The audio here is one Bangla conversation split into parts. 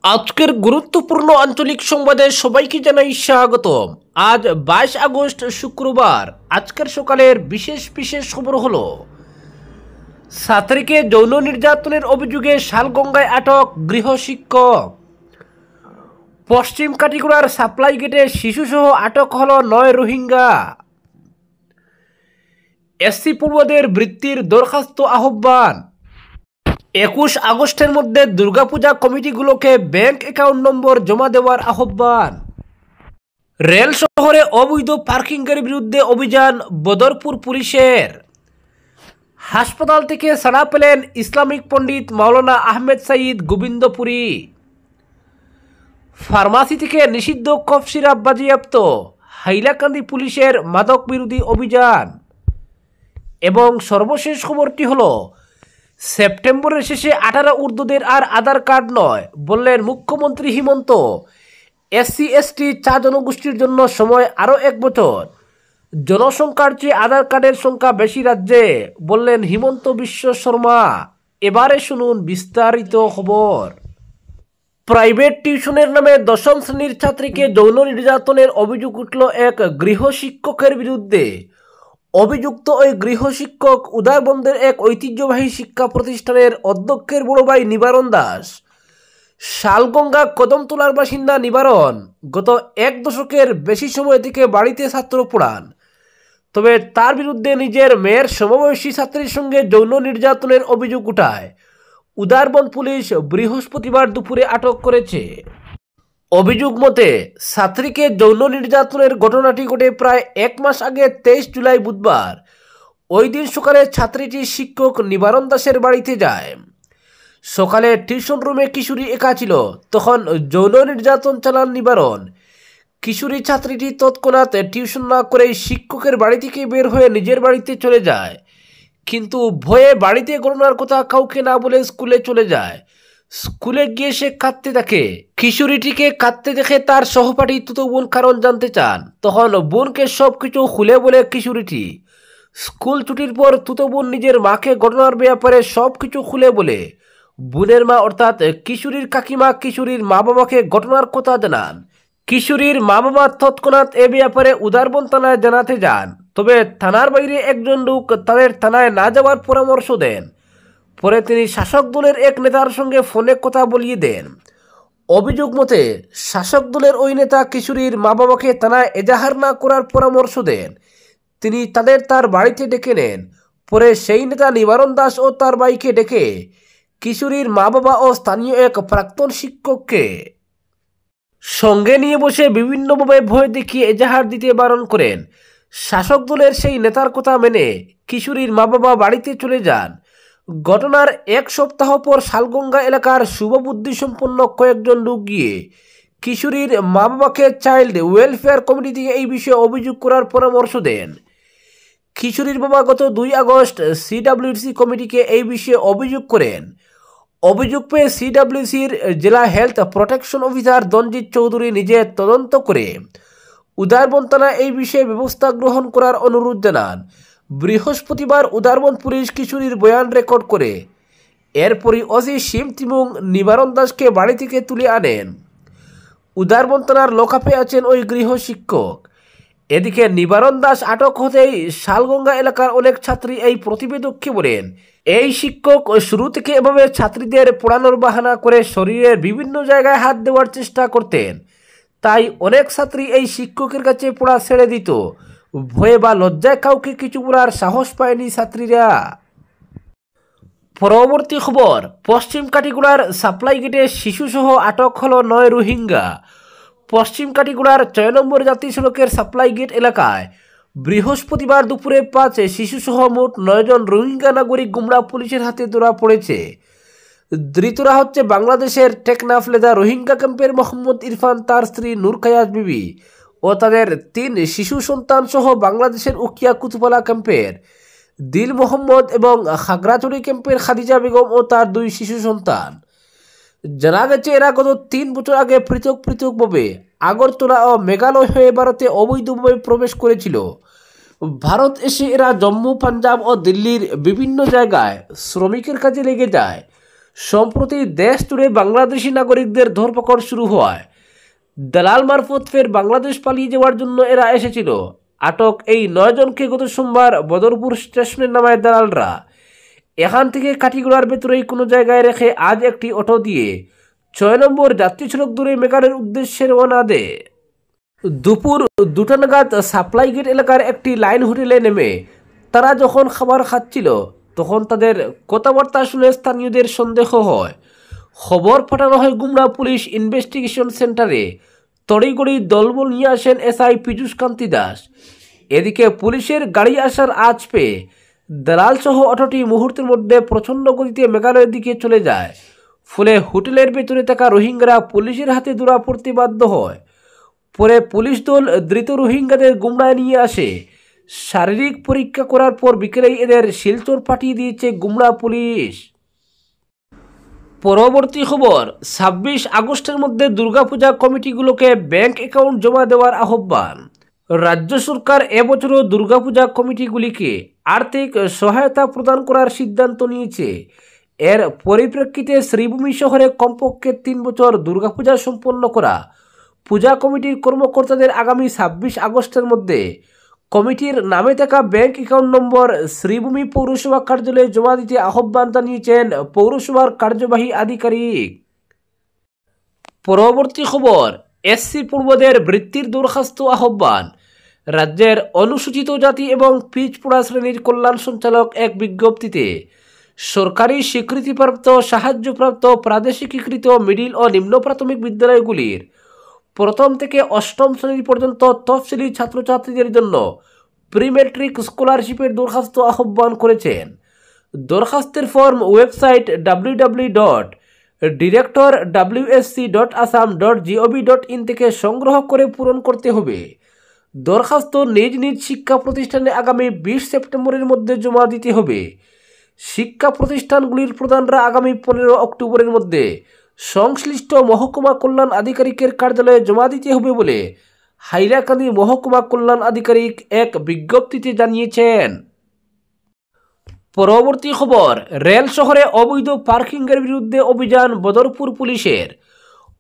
আজকের গুরুত্বপূর্ণ আঞ্চলিক সংবাদে সবাইকে জানাই স্বাগতম। আজ 22 আগস্ট শুক্রবার। আজকের সকালের বিশেষ বিশেষ খবর হলো, ছাত্রীকে যৌন নির্যাতনের অভিযোগে শালগঙ্গায় আটক গৃহশিক্ষক। পশ্চিম কাটিগড়ার সাপ্লাই গেটে শিশুসহ আটক হল 9 রোহিঙ্গা। এসসি পূর্বদের বৃত্তির দরখাস্ত আহ্বান। 21 আগস্টের মধ্যে দুর্গাপূজা কমিটিগুলোকে ব্যাংক অ্যাকাউন্ট নম্বর জমা দেওয়ার আহ্বান। রেল শহরে অবৈধ পার্কিংয়ের বিরুদ্ধে অভিযান বদরপুর পুলিশের। হাসপাতাল থেকে ছাড়া পেলেন ইসলামিক পণ্ডিত মাওলানা আহমেদ সাইদ গোবিন্দপুরী। ফার্মাসি থেকে নিষিদ্ধ কফ সিরাপ বাজেয়াপ্ত, হাইলাকান্দি পুলিশের মাদক বিরোধী অভিযান। এবং সর্বশেষ খবরটি হলো, সেপ্টেম্বরের শেষে 18 ঊর্ধ্বদের আর আধার কার্ড নয়, বললেন মুখ্যমন্ত্রী হিমন্ত। এসসি এসটি 4 জনগোষ্ঠীর জন্য সময় আরও 1 বছর। জনসংখ্যার চেয়ে আধার কার্ডের সংখ্যা বেশি রাজ্যে, বললেন হিমন্ত বিশ্ব শর্মা। এবারে শুনুন বিস্তারিত খবর। প্রাইভেট টিউশনের নামে 10ম শ্রেণীর ছাত্রীকে যৌন নির্যাতনের অভিযোগ উঠল এক গৃহশিক্ষকের বিরুদ্ধে। অভিযুক্ত ওই গৃহশিক্ষক উদারবন্দের এক ঐতিহ্যবাহী শিক্ষা প্রতিষ্ঠানের অধ্যক্ষের বড় ভাই নিবারণ দাস। শালগঙ্গা কদমতলার বাসিন্দা নিবারণ গত 1 দশকের বেশি সময় থেকে বাড়িতে ছাত্র পড়ান। তবে তার বিরুদ্ধে নিজের মেয়ের সমবয়সী ছাত্রীর সঙ্গে যৌন নির্যাতনের অভিযোগ উঠায় উদারবন্দ পুলিশ বৃহস্পতিবার দুপুরে আটক করেছে। অভিযোগ মতে, ছাত্রীকে যৌন নির্যাতনের ঘটনাটি ঘটে প্রায় 1 মাস আগে 23 জুলাই বুধবার। ওই দিন সকালে ছাত্রীটি শিক্ষক নিবারণ দাসের বাড়িতে যায়। সকালে টিউশন রুমে কিশোরী একা ছিল, তখন যৌন নির্যাতন চালান নিবারণ। কিশোরী ছাত্রীটি তৎক্ষণাৎ টিউশন না করেই শিক্ষকের বাড়ি থেকে বের হয়ে নিজের বাড়িতে চলে যায়, কিন্তু ভয়ে বাড়িতে ঘটনার কথা কাউকে না বলে স্কুলে চলে যায়। স্কুলে গিয়ে সে কাঁদতে থাকে। কিশোরীটিকে কাঁদতে দেখে তার সহপাঠী তুতো বোন কারণ জানতে চান, তখন বোনকে সব কিছু খুলে বলে কিশোরীটি। স্কুল ছুটির পর তুতো বোন নিজের মাকে ঘটনার ব্যাপারে সব কিছু খুলে বলে। বোনের মা অর্থাৎ কিশোরীর কাকিমা কিশোরীর মা বাবাকে ঘটনার কথা জানান। কিশোরীর মা বাবা তৎক্ষণাৎ এ ব্যাপারে উদারবন্দ থানায় জানাতে যান, তবে থানার বাইরে একজন লোক তাদের থানায় না যাওয়ার পরামর্শ দেন। পরে তিনি শাসক দলের এক নেতার সঙ্গে ফোনে কথা বলিয়ে দেন। অভিযোগ মতে, শাসক দলের ওই নেতা কিশোরীর মা বাবাকে থানায় এজাহার না করার পরামর্শ দেন। তিনি তাদের তার বাড়িতে ডেকে নেন। পরে সেই নেতা নিবারণ দাস ও তার ভাইকে ডেকে কিশোরীর মা বাবা ও স্থানীয় এক প্রাক্তন শিক্ষককে সঙ্গে নিয়ে বসে বিভিন্নভাবে ভয় দেখিয়ে এজাহার দিতে বারণ করেন। শাসক দলের সেই নেতার কথা মেনে কিশোরীর মা বাবা বাড়িতে চলে যান। ঘটনার 1 সপ্তাহ পর শালগঙ্গা এলাকার শুভবুদ্ধি সম্পন্ন কয়েকজন লোক গিয়ে কিশোরীর মা বাবাকে চাইল্ড ওয়েলফেয়ার কমিটি থেকে এই বিষয়ে অভিযোগ করার পরামর্শ দেন। কিশোরীর বাবা গত 2 আগস্ট সিডব্লিউসি কমিটিকে এই বিষয়ে অভিযোগ করেন। অভিযোগ পেয়ে সিডব্লিউসির জেলা হেলথ প্রোটেকশন অফিসার দনজিৎ চৌধুরী নিজে তদন্ত করে উদারবন্দ থানায় এই বিষয়ে ব্যবস্থা গ্রহণ করার অনুরোধ জানান। বৃহস্পতিবার উদারবন্দ পুলিশ কিশোরীর বয়ান রেকর্ড করে এরপরই ওসি শিম ত্রিমুং নিবারণ দাসকে বাড়ি থেকে তুলে আনেন। উদারবন্দ থানার লকআপে আছেন ওই গৃহশিক্ষক। এদিকে নিবারণ দাস আটক হতেই শালগঙ্গা এলাকার অনেক ছাত্রী এই প্রতিবেদককে বলেন, এই শিক্ষক শুরু থেকে এভাবে ছাত্রীদের পড়ানোর বাহানা করে শরীরের বিভিন্ন জায়গায় হাত দেওয়ার চেষ্টা করতেন। তাই অনেক ছাত্রী এই শিক্ষকের কাছে পড়া ছেড়ে দিত। ভয়ে বা লজ্জায় কাউকে কিছু বলার সাহস পায়নি ছাত্রীরা। পরবর্তী খবর, পশ্চিম কাটিগড়ার সাপ্লাই গেটে শিশুসহ আটক হল 9 রোহিঙ্গা। পশ্চিম কাটিগড়ার 6 নম্বর জাতীয় সড়কের সাপ্লাই গেট এলাকায় বৃহস্পতিবার দুপুরে 5 শিশুসহ মোট 9 জন রোহিঙ্গা নাগরিক গুমরা পুলিশের হাতে ধরা পড়েছে। ধৃতরা হচ্ছে বাংলাদেশের টেকনাফ লেদা রোহিঙ্গা ক্যাম্পের মোহাম্মদ ইরফান, তার স্ত্রী নূর খায়াজ বিবি ও তাদের 3 শিশু সন্তান সহ বাংলাদেশের উকিয়া কুতুপালা ক্যাম্পের দিল মোহাম্মদ এবং খাগড়াছড়ি ক্যাম্পের খাদিজা বেগম ও তার 2 শিশু সন্তান। জানা গেছে এরা গত 3 বছর আগে পৃথক পৃথকভাবে আগরতলা ও মেঘালয় হয়ে ভারতে অবৈধভাবে প্রবেশ করেছিল। ভারত এসে এরা জম্মু, পাঞ্জাব ও দিল্লির বিভিন্ন জায়গায় শ্রমিকের কাজে লেগে যায়। সম্প্রতি দেশ জুড়ে বাংলাদেশি নাগরিকদের ধরপাকড় শুরু হওয়ায় দালাল মারফত ফের বাংলাদেশ পালিয়ে যাওয়ার জন্য এরা এসেছিল। আটক এই 9 জনকে গত সোমবার বদরপুর স্টেশনে নামায় দালালরা। এখান থেকে কাঠিগড়ার ভেতরেই কোনো জায়গায় রেখে আজ একটি অটো দিয়ে 6 নম্বর যাত্রী সড়ক ধরে মেঘালয়ের উদ্দেশ্যে রওনা দেয়। দুপুর 2টা নাগাদ সাপ্লাই গেট এলাকার একটি লাইন হোটেলে নেমে তারা যখন খাবার খাচ্ছিল তখন তাদের কথাবার্তা শুনে স্থানীয়দের সন্দেহ হয়। খবর পাঠানো হয় গুমরা পুলিশ ইনভেস্টিগেশন সেন্টারে। তড়িঘড়ি দলবল নিয়ে আসেন এসআই পীযূষ কান্তি দাস। এদিকে পুলিশের গাড়ি আসার আজ পেয়ে দালাল সহ অটোটি মুহূর্তের মধ্যে প্রচণ্ড গতিতে মেঘালয়ের দিকে চলে যায়। ফলে হোটেলের ভেতরে থাকা রোহিঙ্গারা পুলিশের হাতে ধরা পড়তে বাধ্য হয়। পরে পুলিশ দল ধৃত রোহিঙ্গাদের গুমরায় নিয়ে আসে। শারীরিক পরীক্ষা করার পর বিকেলেই এদের শিলচর পাঠিয়ে দিয়েছে গুমরা পুলিশ। পরবর্তী খবর, 26 আগস্টের মধ্যে দুর্গাপূজা কমিটিগুলোকে ব্যাংক অ্যাকাউন্ট জমা দেওয়ার আহ্বান। রাজ্য সরকার এবছরও দুর্গাপূজা কমিটিগুলিকে আর্থিক সহায়তা প্রদান করার সিদ্ধান্ত নিয়েছে। এর পরিপ্রেক্ষিতে শ্রীভূমি শহরে কমপক্ষে 3 বছর দুর্গাপূজা সম্পন্ন করা পূজা কমিটির কর্মকর্তাদের আগামী 26 আগস্টের মধ্যে কমিটির নামে থাকা ব্যাংক অ্যাকাউন্ট নম্বর শ্রীভূমি পৌরসভা কার্যালয়ে জমা দিতে আহ্বান জানিয়েছেন পৌরসভার কার্যবাহী আধিকারিক। পরবর্তী খবর, এসসি পূর্বদের বৃত্তির দরখাস্ত আহ্বান। রাজ্যের অনুসূচিত জাতি এবং পিছপড়া শ্রেণীর কল্যাণ সঞ্চালক এক বিজ্ঞপ্তিতে সরকারি স্বীকৃতিপ্রাপ্ত সাহায্যপ্রাপ্ত প্রাদেশিকীকৃত মিডিল ও নিম্ন প্রাথমিক বিদ্যালয়গুলির প্রথম থেকে অষ্টম শ্রেণী পর্যন্ত তফসিলি ছাত্রছাত্রীদের জন্য প্রি ম্যাট্রিক স্কলারশিপের দরখাস্ত আহ্বান করেছেন। দরখাস্তের ফর্ম ওয়েবসাইট www.director.wsc.assam.gov.in থেকে সংগ্রহ করে পূরণ করতে হবে। দরখাস্ত নিজ নিজ শিক্ষা প্রতিষ্ঠানে আগামী 20 সেপ্টেম্বরের মধ্যে জমা দিতে হবে। শিক্ষা প্রতিষ্ঠানগুলির প্রধানরা আগামী 15 অক্টোবরের মধ্যে সংশ্লিষ্ট মহকুমা কল্যাণ আধিকারিকের কার্যালয়ে জমা দিতে হবে বলে হাইলাকান্দি মহকুমা কল্যাণ আধিকারিক এক বিজ্ঞপ্তিতে জানিয়েছেন। পরবর্তী খবর, রেল শহরে অবৈধ পার্কিংয়ের বিরুদ্ধে অভিযান বদরপুর পুলিশের।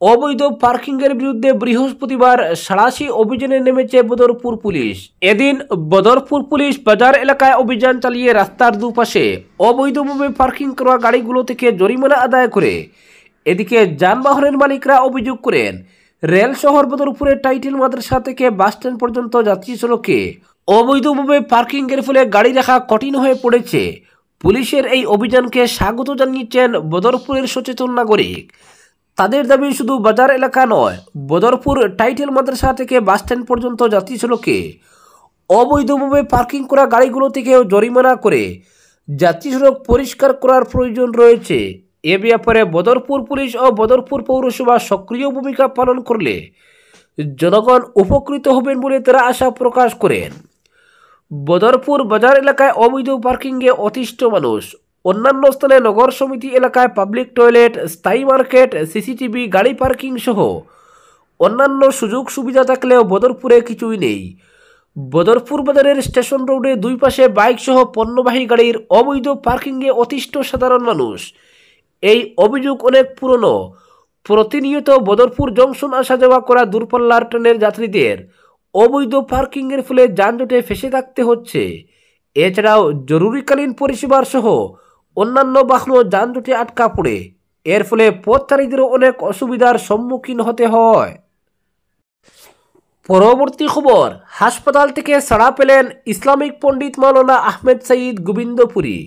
অবৈধ পার্কিংয়ের বিরুদ্ধে বৃহস্পতিবার সাঁড়াশি অভিযানে নেমেছে বদরপুর পুলিশ। এদিন বদরপুর পুলিশ বাজার এলাকায় অভিযান চালিয়ে রাস্তার দুপাশে অবৈধভাবে পার্কিং করা গাড়িগুলো থেকে জরিমানা আদায় করে। এদিকে যানবাহনের মালিকরা অভিযোগ করেন রেল শহর বদরপুরের টাইটেল মাদ্রাসা থেকে বাসস্ট্যান্ড পর্যন্ত যাত্রী সড়কে অবৈধভাবে পার্কিংয়ের ফলে গাড়ি রাখা কঠিন হয়ে পড়েছে। পুলিশের এই অভিযানকে স্বাগত জানিয়েছেন বদরপুরের সচেতন নাগরিক। তাদের দাবি শুধু বাজার এলাকা নয়, বদরপুর টাইটেল মাদ্রাসা থেকে বাসস্ট্যান্ড পর্যন্ত যাত্রী সড়কে অবৈধভাবে পার্কিং করা গাড়িগুলো থেকেও জরিমানা করে যাত্রী সড়ক পরিষ্কার করার প্রয়োজন রয়েছে। এ ব্যাপারে বদরপুর পুলিশ ও বদরপুর পৌরসভা সক্রিয় ভূমিকা পালন করলে জনগণ উপকৃত হবেন বলে তারা আশা প্রকাশ করেন। বদরপুর বাজার এলাকায় অবৈধ পার্কিংয়ে অতিষ্ঠ মানুষ। অন্যান্য স্থানে নগর সমিতি এলাকায় পাবলিক টয়লেট, স্থায়ী মার্কেট, সিসিটিভি, গাড়ি পার্কিং সহ অন্যান্য সুযোগ সুবিধা থাকলেও বদরপুরে কিছুই নেই। বদরপুর বাজারের স্টেশন রোডে দুই পাশে বাইক সহ পণ্যবাহী গাড়ির অবৈধ পার্কিংয়ে অতিষ্ঠ সাধারণ মানুষ। এই অভিযোগ অনেক পুরনো। প্রতিনিয়ত বদরপুর জংশন আসা যাওয়া করা দূরপাল্লার ট্রেনের যাত্রীদের অবৈধ পার্কিংয়ের ফলে যানজটে ফেসে থাকতে হচ্ছে। এছাড়াও জরুরিকালীন পরিষেবার সহ অন্যান্য বাহনও যানজটে আটকা পড়ে। এর ফলে পথচারীদেরও অনেক অসুবিধার সম্মুখীন হতে হয়। পরবর্তী খবর, হাসপাতাল থেকে ছাড়া পেলেন ইসলামিক পণ্ডিত মাওলানা আহমেদ সাঈদ গোবিন্দপুরী।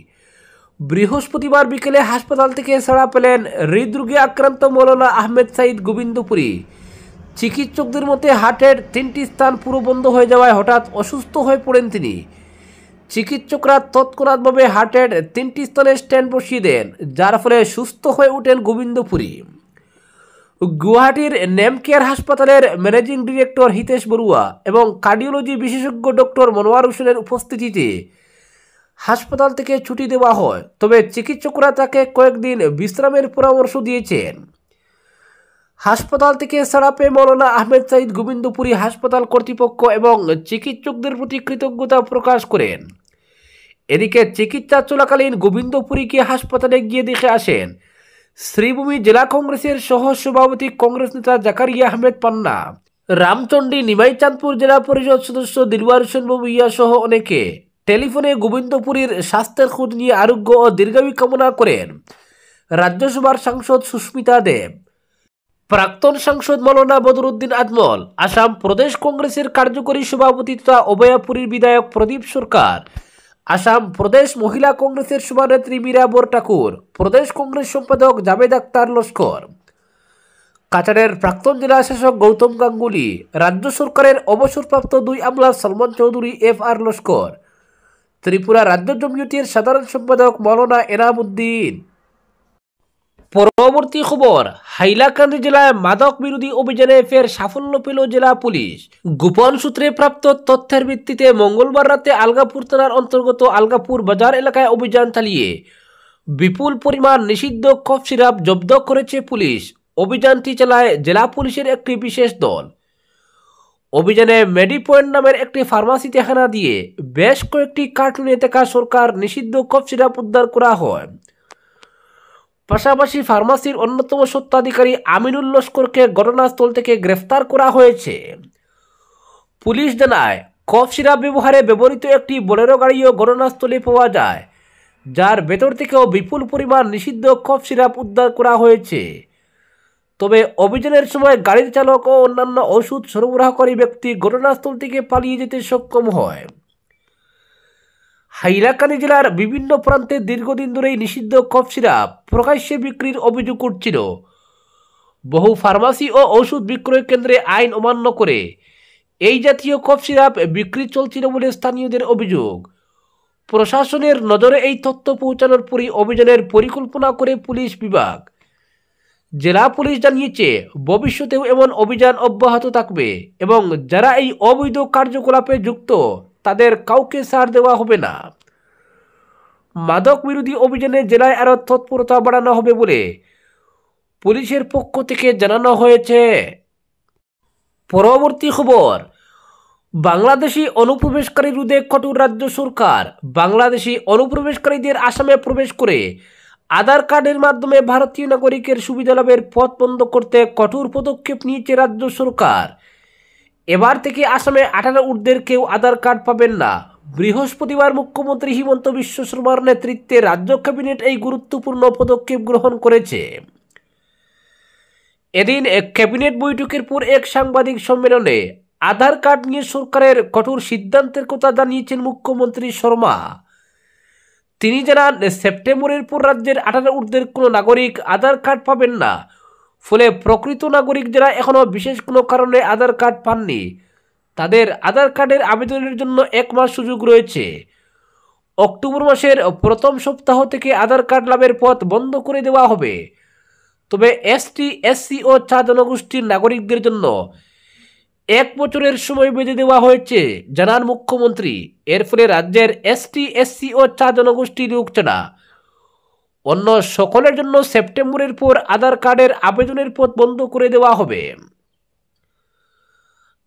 বৃহস্পতিবার বিকেলে হাসপাতাল থেকে ছাড়া পেলেন হৃদরোগে আক্রান্ত মাওলানা আহমেদ সাঈদ গোবিন্দপুরী। চিকিৎসকদের মতে হার্টের 3টি স্থান পুরো বন্ধ হয়ে যাওয়ায় হঠাৎ অসুস্থ হয়ে পড়েন তিনি। চিকিৎসকরা তৎক্ষণাৎভাবে হার্টের 3টি স্থানে স্ট্যান্ড বসিয়ে দেন, যার ফলে সুস্থ হয়ে ওঠেন গোবিন্দপুরী। গুয়াহাটির নেমকেয়ার হাসপাতালের ম্যানেজিং ডিরেক্টর হিতেশ বড়ুয়া এবং কার্ডিওলজি বিশেষজ্ঞ ডক্টর মনোয়ার হোসেনের উপস্থিতিতে হাসপাতাল থেকে ছুটি দেওয়া হয়। তবে চিকিৎসকরা তাকে কয়েকদিন বিশ্রামের পরামর্শ দিয়েছেন। হাসপাতাল থেকে ছাড়া পেয়ে মাওলানা আহমেদ সাঈদ গোবিন্দপুরী হাসপাতাল কর্তৃপক্ষ এবং চিকিৎসকদের প্রতি কৃতজ্ঞতা প্রকাশ করেন। এদিকে চিকিৎসা চলাকালীন গোবিন্দপুরীকে হাসপাতালে গিয়ে দেখে আসেন শ্রীভূমি জেলা কংগ্রেসের সহ সভাপতি কংগ্রেস নেতা জাকারিয়া আহমেদ পান্না, রামচন্ডী নিমাই চাঁদপুর জেলা পরিষদ সদস্য দিলওয়ার হোসেন বাবু ইয়া সহ অনেকে টেলিফোনে গোবিন্দপুরীর স্বাস্থ্যের খোঁজ নিয়ে আরোগ্য ও দীর্ঘায়ু কামনা করেন রাজ্যসভার সাংসদ সুস্মিতা দেব। প্রাক্তন সাংসদ মৌলানা বদরুদ্দিন আজমল, আসাম প্রদেশ কংগ্রেসের কার্যকরী সভাপতি তথা অভয়াপুরীর বিধায়ক প্রদীপ সরকার, আসাম প্রদেশ মহিলা কংগ্রেসের সভানেত্রী মীরা বরঠাকুর, প্রদেশ কংগ্রেস সম্পাদক জাভেদ আক্তার লস্কর, কাছাড়ের প্রাক্তন জেলা শাসক গৌতম গাঙ্গুলি, রাজ্য সরকারের অবসরপ্রাপ্ত 2 আমলা সলমান চৌধুরী FR লস্কর, ত্রিপুরা রাজ্য জমিয়তের সাধারণ সম্পাদক মৌলানা এনাম উদ্দিন। পরবর্তী খবর, হাইলাকান্দি জেলায় মাদক বিরোধী অভিযানে ফের সাফল্য পেল জেলা পুলিশ। গোপন সূত্রে প্রাপ্ত তথ্যের ভিত্তিতে মঙ্গলবার রাতে আলগাপুর থানার অন্তর্গত আলগাপুর বাজার এলাকায় অভিযান চালিয়ে বিপুল পরিমাণ নিষিদ্ধ কফ সিরাপ জব্দ করেছে পুলিশ। অভিযানটি চালায় জেলা পুলিশের একটি বিশেষ দল। অভিযানে মেডি পয়েন্ট নামের একটি ফার্মাসিতে হানা দিয়ে বেশ কয়েকটি কার্টুনে থাকা সরকার নিষিদ্ধ কফ সিরাপ উদ্ধার করা হয়। পাশাপাশি ফার্মাসির অন্যতম স্বত্বাধিকারী আমিনুল লস্করকে ঘটনাস্থল থেকে গ্রেফতার করা হয়েছে। পুলিশ জানায়, কফ সিরাপ ব্যবহারে ব্যবহৃত একটি বোলেরো গাড়িও ঘটনাস্থলে পাওয়া যায়, যার ভেতর থেকেও বিপুল পরিমাণ নিষিদ্ধ কফ সিরাপ উদ্ধার করা হয়েছে। তবে অভিযানের সময় গাড়ির চালক ও অন্যান্য ওষুধ সরবরাহকারী ব্যক্তি ঘটনাস্থল থেকে পালিয়ে যেতে সক্ষম হয়। হাইলাকান্দি জেলার বিভিন্ন প্রান্তে দীর্ঘদিন ধরেই নিষিদ্ধ কফ সিরাপ প্রকাশ্যে বিক্রির অভিযোগ উঠছিল। বহু ফার্মাসি ও ওষুধ বিক্রয় কেন্দ্রে আইন অমান্য করে এই জাতীয় কফ সিরাপ বিক্রি চলছিল বলে স্থানীয়দের অভিযোগ। প্রশাসনের নজরে এই তথ্য পৌঁছানোর পরই অভিযানের পরিকল্পনা করে পুলিশ বিভাগ। জেলা পুলিশ জানিয়েছে, ভবিষ্যতেও এমন অভিযান অব্যাহত থাকবে এবং যারা এই অবৈধ কার্যকলাপে যুক্ত তাদের কাউকে ছাড় দেওয়া হবে না। মাদক বিরোধী অভিযানে জেলায় আরও তৎপরতা বাড়ানো হবে বলে পুলিশের পক্ষ থেকে জানানো হয়েছে। পরবর্তী খবর, বাংলাদেশি অনুপ্রবেশকারী রোধে কঠোর রাজ্য সরকার। বাংলাদেশি অনুপ্রবেশকারীদের আসামে প্রবেশ করে আধার কার্ডের মাধ্যমে ভারতীয় নাগরিকের সুবিধা লাভের পথ বন্ধ করতে কঠোর পদক্ষেপ নিয়েছে রাজ্য সরকার। এবার থেকে আসামে 18 ঊর্ধ্বের কেউ আধার কার্ড পাবেন না। বৃহস্পতিবার মুখ্যমন্ত্রী হিমন্ত বিশ্ব শর্মার নেতৃত্বে রাজ্য ক্যাবিনেট এই গুরুত্বপূর্ণ পদক্ষেপ গ্রহণ করেছে। এদিন এক ক্যাবিনেট বৈঠকের পর এক সাংবাদিক সম্মেলনে আধার কার্ড নিয়ে সরকারের কঠোর সিদ্ধান্তের কথা জানিয়েছেন মুখ্যমন্ত্রী শর্মা। তিনি জানান, সেপ্টেম্বরের পর রাজ্যের 18 ঊর্ধ্বের কোনো নাগরিক আধার কার্ড পাবেন না। ফলে প্রকৃত নাগরিক যারা এখনও বিশেষ কোনো কারণে আধার কার্ড পাননি তাদের আধার কার্ডের আবেদনের জন্য 1 মাস সুযোগ রয়েছে। অক্টোবর মাসের প্রথম সপ্তাহ থেকে আধার কার্ড লাভের পথ বন্ধ করে দেওয়া হবে। তবে ST, SC ও 4 জনগোষ্ঠীর নাগরিকদের জন্য 1 বছরের সময় বেঁধে দেওয়া হয়েছে জানান মুখ্যমন্ত্রী। এর ফলে রাজ্যের ST, SC ও 4 জনগোষ্ঠীর লোক ছাড়া অন্য সকলের জন্য সেপ্টেম্বরের পর আধার কার্ডের আবেদনের পথ বন্ধ করে দেওয়া হবে।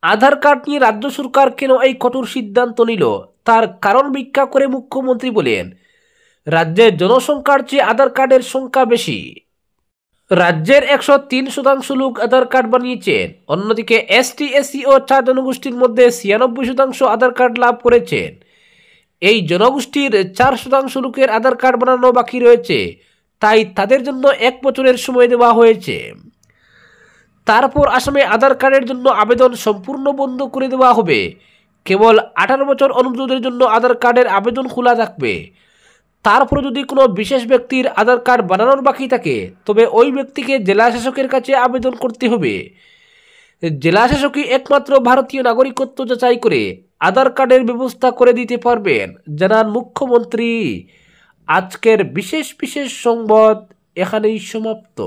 আধার কার্ড নিয়ে রাজ্য সরকার কেন এই কঠোর সিদ্ধান্ত নিল তার কারণ ব্যাখ্যা করে মুখ্যমন্ত্রী বলেন, রাজ্যের জনসংখ্যার চেয়ে আধার কার্ডের সংখ্যা বেশি। রাজ্যের 103% লোক আধার কার্ড বানিয়েছেন। অন্যদিকে ST, SC ও 4 জনগোষ্ঠীর মধ্যে 96% আধার কার্ড লাভ করেছেন। এই জনগোষ্ঠীর 4% লোকের আধার কার্ড বানানো বাকি রয়েছে, তাই তাদের জন্য 1 বছরের সময় দেওয়া হয়েছে। তারপর আসামে আধার কার্ডের জন্য আবেদন সম্পূর্ণ বন্ধ করে দেওয়া হবে। কেবল 18 বছর অনুর্ধ্বদের জন্য আধার কার্ডের আবেদন খোলা থাকবে। তারপর যদি কোনো বিশেষ ব্যক্তির আধার কার্ড বানানোর বাকি থাকে তবে ওই ব্যক্তিকে জেলা শাসকের কাছে আবেদন করতে হবে। জেলা শাসকই একমাত্র ভারতীয় নাগরিকত্ব যাচাই করে আধার কার্ডের ব্যবস্থা করে দিতে পারবেন জানান মুখ্যমন্ত্রী। আজকের বিশেষ সংবাদ এখানেই সমাপ্ত।